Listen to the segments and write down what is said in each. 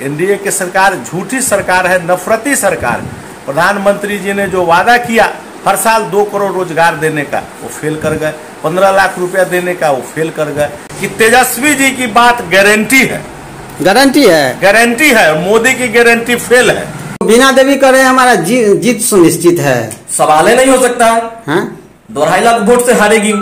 NDA की सरकार झूठी सरकार है, नफरती सरकार। प्रधानमंत्री जी ने जो वादा किया हर साल 2 करोड़ रोजगार देने का, वो फेल कर गए। 15 लाख रुपया देने का, वो फेल कर गए। कि तेजस्वी जी की बात गारंटी है, गारंटी है, मोदी की गारंटी फेल है। बीना देवी कह रहे हैं हमारा जीत सुनिश्चित है, सवाल ही नहीं हो सकता है। 2.5 लाख वोट से हारेगी।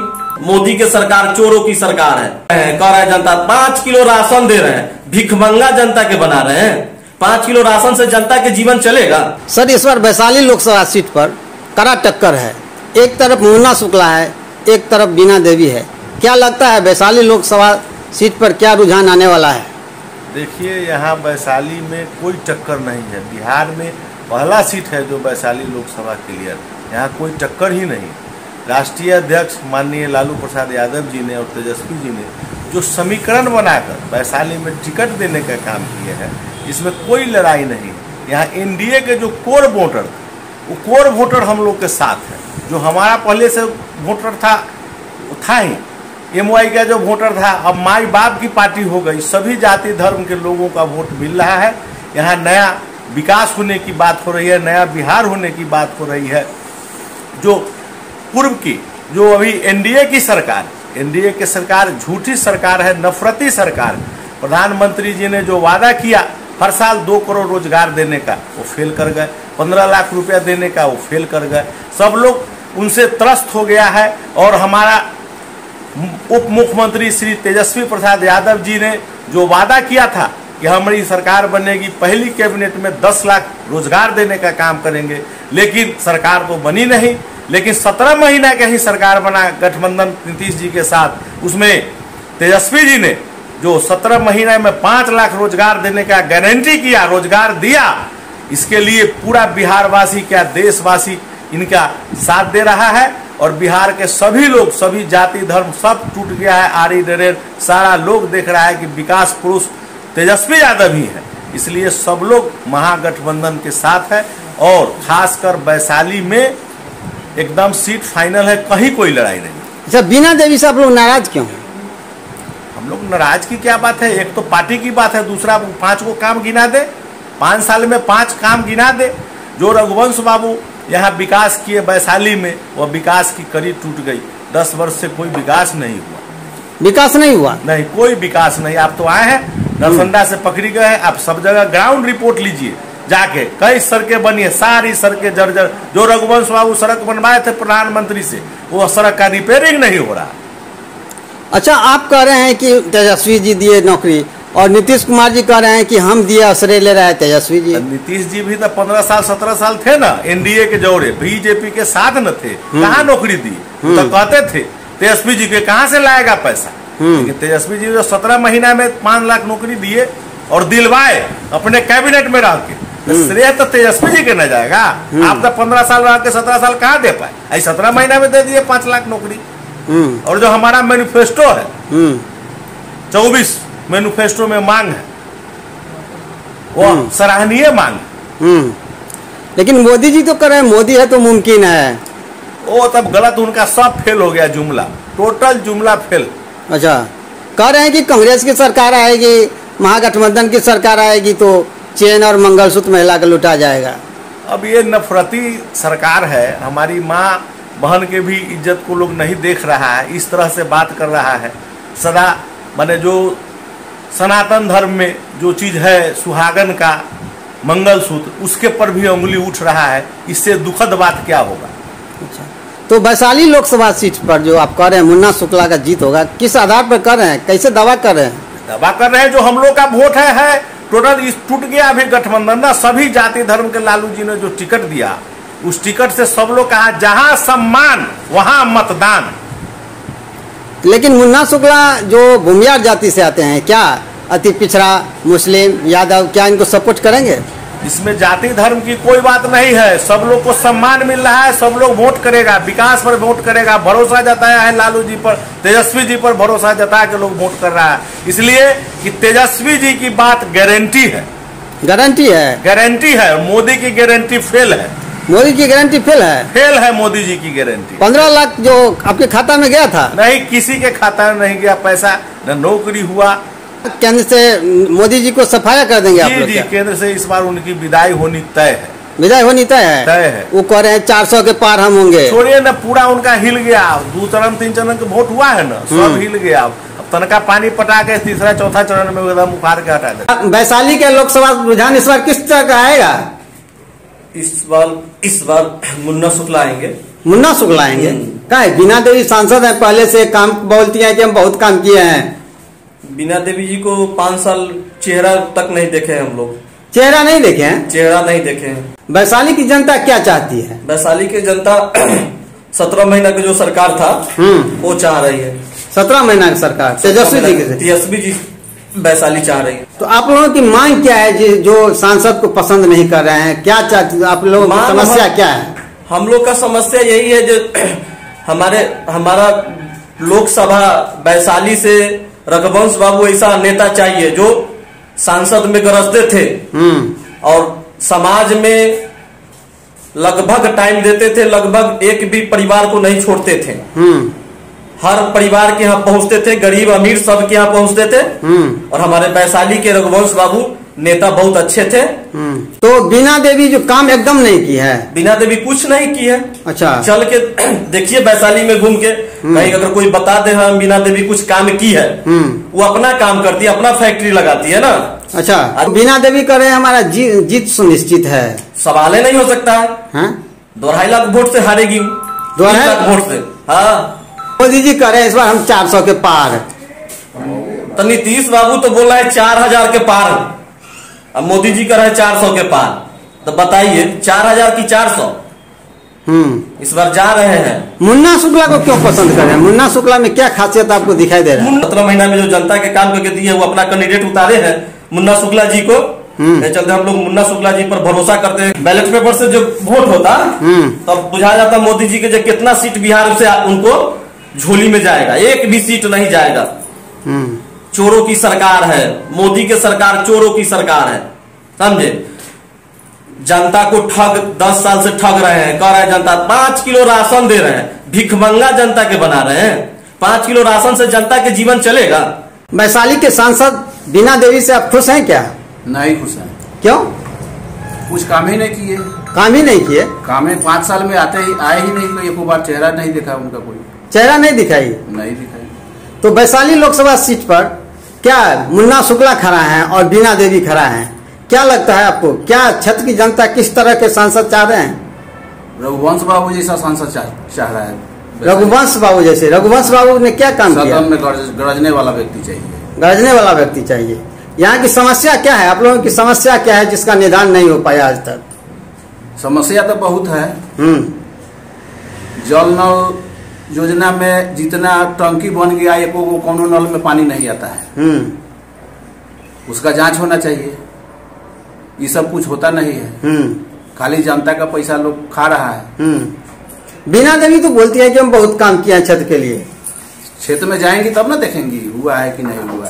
मोदी की सरकार चोरों की सरकार है। कह रहा है जनता 5 किलो राशन दे रहे हैं, भिखमंगा जनता के बना रहे हैं। 5 किलो राशन से जनता के जीवन चलेगा? सर इस बार वैशाली लोकसभा सीट पर कड़ा टक्कर है। एक तरफ मुन्ना शुक्ला है, एक तरफ बीना देवी है। क्या लगता है वैशाली लोकसभा सीट पर क्या रुझान आने वाला है? देखिए, यहाँ वैशाली में कोई टक्कर नहीं है। बिहार में पहला सीट है जो वैशाली लोकसभा क्लियर, यहाँ कोई टक्कर ही नहीं। राष्ट्रीय अध्यक्ष माननीय लालू प्रसाद यादव जी ने और तेजस्वी जी ने जो समीकरण बनाकर वैशाली में टिकट देने का काम किया है, इसमें कोई लड़ाई नहीं। यहाँ एनडीए के जो कोर वोटर, वो कोर वोटर हम लोग के साथ है। जो हमारा पहले से वोटर था वो था ही, एमवाई का जो वोटर था, अब माई बाप की पार्टी हो गई। सभी जाति धर्म के लोगों का वोट मिल रहा है। यहाँ नया विकास होने की बात हो रही है, नया बिहार होने की बात हो रही है। जो पूर्व की, जो अभी एनडीए की सरकार, एनडीए की सरकार झूठी सरकार है, नफरती सरकार। प्रधानमंत्री जी ने जो वादा किया हर साल 2 करोड़ रोजगार देने का, वो फेल कर गए। 15 लाख रुपया देने का, वो फेल कर गए। सब लोग उनसे त्रस्त हो गया है। और हमारा उप मुख्यमंत्री श्री तेजस्वी प्रसाद यादव जी ने जो वादा किया था कि हमारी सरकार बनेगी, पहली कैबिनेट में 10 लाख रोजगार देने का काम करेंगे, लेकिन सरकार तो बनी नहीं। लेकिन 17 महीना का ही सरकार बना गठबंधन नीतीश जी के साथ। उसमें तेजस्वी जी ने जो 17 महीने में 5 लाख रोजगार देने का गारंटी किया, रोजगार दिया। इसके लिए पूरा बिहारवासी, क्या देशवासी इनका साथ दे रहा है। और बिहार के सभी लोग, सभी जाति धर्म सब टूट गया है। आरी डरेर सारा लोग देख रहा है कि विकास पुरुष तेजस्वी यादव ही है। इसलिए सब लोग महागठबंधन के साथ है। और खासकर वैशाली में एकदम सीट फाइनल है, कहीं कोई लड़ाई नहीं। अच्छा, बीना देवी से आप लोग नाराज क्यों हैं? हम लोग नाराज की क्या बात है? एक तो पार्टी की बात है, दूसरा 5 को काम गिना दे, 5 साल में 5 काम गिना दे। जो रघुवंश बाबू यहाँ विकास किए वैशाली में, वह विकास की कड़ी टूट गई। 10 वर्ष से कोई विकास नहीं हुआ। विकास नहीं हुआ? नहीं, कोई विकास नहीं। आप तो आए हैं, नरसंडा से पकड़ी गए हैं। आप सब जगह ग्राउंड रिपोर्ट लीजिए जाके। कई सड़कें बनी है, सारी सड़कें जर्जर। जो रघुवंश बाबू सड़क बनवाए थे प्रधानमंत्री से, वो सड़क का रिपेयरिंग नहीं हो रहा। अच्छा, आप कह रहे हैं कि तेजस्वी जी दिए नौकरी, और नीतीश कुमार जी कह रहे हैं कि हम दिए, असरे ले रहे हैं तेजस्वी जी। नीतीश जी भी तो 15 साल 17 साल थे ना एनडीए के जोड़े, बीजेपी के साथ न थे। कहाँ नौकरी दी? तो कहते थे तेजस्वी जी के कहाँ से लाएगा पैसा। लेकिन तेजस्वी जी जो 17 महीना में 5 लाख नौकरी दिए और दिलवाए अपने कैबिनेट में रह के, श्रेय तो तेजस्वी जी के न जाएगा। आप तो 15 साल रह के 17 साल कहाँ दे पाए? ऐसे 17 महीना में दे दिए 5 लाख नौकरी। और जो हमारा मैनिफेस्टो है 24 मैनिफेस्टो में मांग है, वो सराहनीय मांग है। लेकिन मोदी जी तो कर रहे हैं, मोदी है तो मुमकिन है। वो तब गलत, उनका सब फेल हो गया, जुमला, टोटल जुमला फेल। अच्छा, कह रहे हैं कि कांग्रेस की सरकार आएगी, महागठबंधन की सरकार आएगी तो चेन और मंगलसूत्र महिला का लुटा जाएगा। अब ये नफरती सरकार है। हमारी माँ बहन के भी इज्जत को लोग नहीं देख रहा है, इस तरह से बात कर रहा है। सदा माने जो सनातन धर्म में जो चीज है, सुहागन का मंगलसूत्र, उसके पर भी उंगली उठ रहा है। इससे दुखद बात क्या होगा? अच्छा, तो वैशाली लोकसभा सीट पर जो आप कह रहे हैं मुन्ना शुक्ला का जीत होगा, किस आधार पर कर रहे हैं, कैसे दावा कर रहे हैं? दावा कर रहे हैं जो हम लोग का वोट है टोटल। इस टूट गया अभी गठबंधन ना, सभी जाति धर्म के लालू जी ने जो टिकट दिया, उस टिकट से सब लोग कहा जहां सम्मान वहां मतदान। लेकिन मुन्ना शुक्ला जो भूमियार जाति से आते हैं, क्या अति पिछड़ा मुस्लिम यादव, क्या इनको सपोर्ट करेंगे? इसमें जाति धर्म की कोई बात नहीं है। सब लोग को सम्मान मिल रहा है, सब लोग वोट करेगा, विकास पर वोट करेगा। भरोसा जताया है लालू जी पर, तेजस्वी जी पर भरोसा जता के लोग वोट कर रहा है। इसलिए कि तेजस्वी जी की बात गारंटी है, गारंटी है। मोदी की गारंटी फेल है। मोदी की गारंटी फेल है? फेल है मोदी जी की गारंटी। 15 लाख जो आपके खाता में गया था? नहीं, किसी के खाता में नहीं गया पैसा। न नौकरी हुआ, केंद्र से मोदी जी को सफाया कर देंगे आप लोग जी क्या? केंद्र से इस बार उनकी विदाई होनी तय है। विदाई होनी तय है। वो कह रहे हैं 400 के पार हम होंगे। छोड़िए ना, पूरा उनका हिल गया। 2 चरण 3 चरण के वोट हुआ है ना, सब हिल गया। अब तनका पानी पटा के तीसरा चौथा चरण में एकदम उखाड़ के हटा दे। वैशाली के लोकसभा रुझान इस बार किस तरह का आएगा? इस बार मुन्ना शुक्ला आएंगे। मुन्ना शुक्ला आएंगे? क्या है, बीना देवी सांसद है, पहले से काम बोलती है कि हम बहुत काम किए हैं। बीना देवी जी को 5 साल चेहरा तक नहीं देखे हम लोग। चेहरा नहीं देखे हैं? चेहरा नहीं देखे हैं। वैशाली की जनता क्या चाहती है? वैशाली की जनता 17 महीना की जो सरकार था वो चाह रही है। 17 महीना की सरकार तेजस्वी जी वैशाली चाह रही है। तो आप लोगों की मांग क्या है जो सांसद को पसंद नहीं कर रहे हैं? क्या चाहते आप लोगों की समस्या क्या है? हम लोग का समस्या यही है जो हमारा लोकसभा वैशाली से रघुवंश बाबू ऐसा नेता चाहिए जो सांसद में गरजते थे और समाज में लगभग टाइम देते थे, लगभग एक भी परिवार को नहीं छोड़ते थे। हर परिवार के यहाँ पहुंचते थे, गरीब अमीर सब के यहाँ पहुंचते थे। और हमारे वैशाली के रघुवंश बाबू नेता बहुत अच्छे थे। तो बीना देवी जो काम एकदम नहीं की है? बीना देवी कुछ नहीं की है। अच्छा, चल के देखिए वैशाली में घूम के, कहीं अगर कोई बता दे हम बीना देवी कुछ काम की है, वो अपना काम करती है, अपना फैक्ट्री लगाती है ना। अच्छा, बीना देवी कह रहे हैं हमारा जीत सुनिश्चित है। सवाल ही नहीं हो सकता है। 2.5 लाख वोट से हारेगी। 2.5 लाख वोट से। हाँ, मोदी जी कह रहे हैं इस बार हम 400 के पार। तो नीतीश बाबू तो बोल रहे हैं 4000 के पार, अब मोदी जी कह रहे हैं 400 के पार। तो बताइए 4000 की 400 इस बार जा रहे हैं। मुन्ना शुक्ला को क्यों पसंद कर रहे हैं? मुन्ना शुक्ला में क्या खासियत आपको दिखाई दे रहा है? 17 महीना में जो जनता के काम करके दिए वो अपना कैंडिडेट उतारे हैं मुन्ना शुक्ला जी को। चलते हम लोग मुन्ना शुक्ला जी पर भरोसा करते हैं। बैलेट पेपर से जो वोट होता तब बुझा जाता मोदी जी के जो कितना सीट बिहार से उनको झोली में जाएगा, एक भी सीट नहीं जाएगा। चोरों की सरकार है, मोदी की सरकार चोरों की सरकार है, समझे। जनता को ठग 10 साल से ठग रहे हैं। कह रहे हैं जनता 5 किलो राशन दे रहे हैं, भिखमंगा जनता के बना रहे हैं। 5 किलो राशन से जनता के जीवन चलेगा? वैशाली के सांसद बीना देवी से आप खुश हैं क्या? नहीं खुश है। क्यों? कुछ काम ही नहीं किए। काम ही नहीं किए? काम है 5 साल में आए ही नहीं, कोई एक बार चेहरा नहीं दिखा उनका, कोई चेहरा नहीं दिखाई। तो वैशाली लोकसभा सीट पर क्या मुन्ना शुक्ला खड़ा है और बीना देवी खड़ा है? क्या लगता है आपको, क्या क्षेत्र की जनता किस तरह के सांसद चाह रहे हैं? रघुवंश बाबू जैसा सांसद चाह रहा है। रघुवंश बाबू जैसे? रघुवंश बाबू ने क्या काम किया? सदन में गरजने वाला व्यक्ति चाहिए। गरजने वाला व्यक्ति चाहिए। यहाँ की समस्या क्या है? आप लोगों की समस्या क्या है जिसका निदान नहीं हो पाया आज तक? समस्या तो बहुत है। जल नल योजना में जितना टंकी बन गया, एक कोनो नल में पानी नहीं आता है। उसका जांच होना चाहिए। ये सब कुछ होता नहीं है, खाली जनता का पैसा लोग खा रहा है। बीना देवी तो बोलती है कि हम बहुत काम किया क्षेत्र के लिए। क्षेत्र में जाएंगी तब ना देखेंगी हुआ है कि नहीं हुआ है।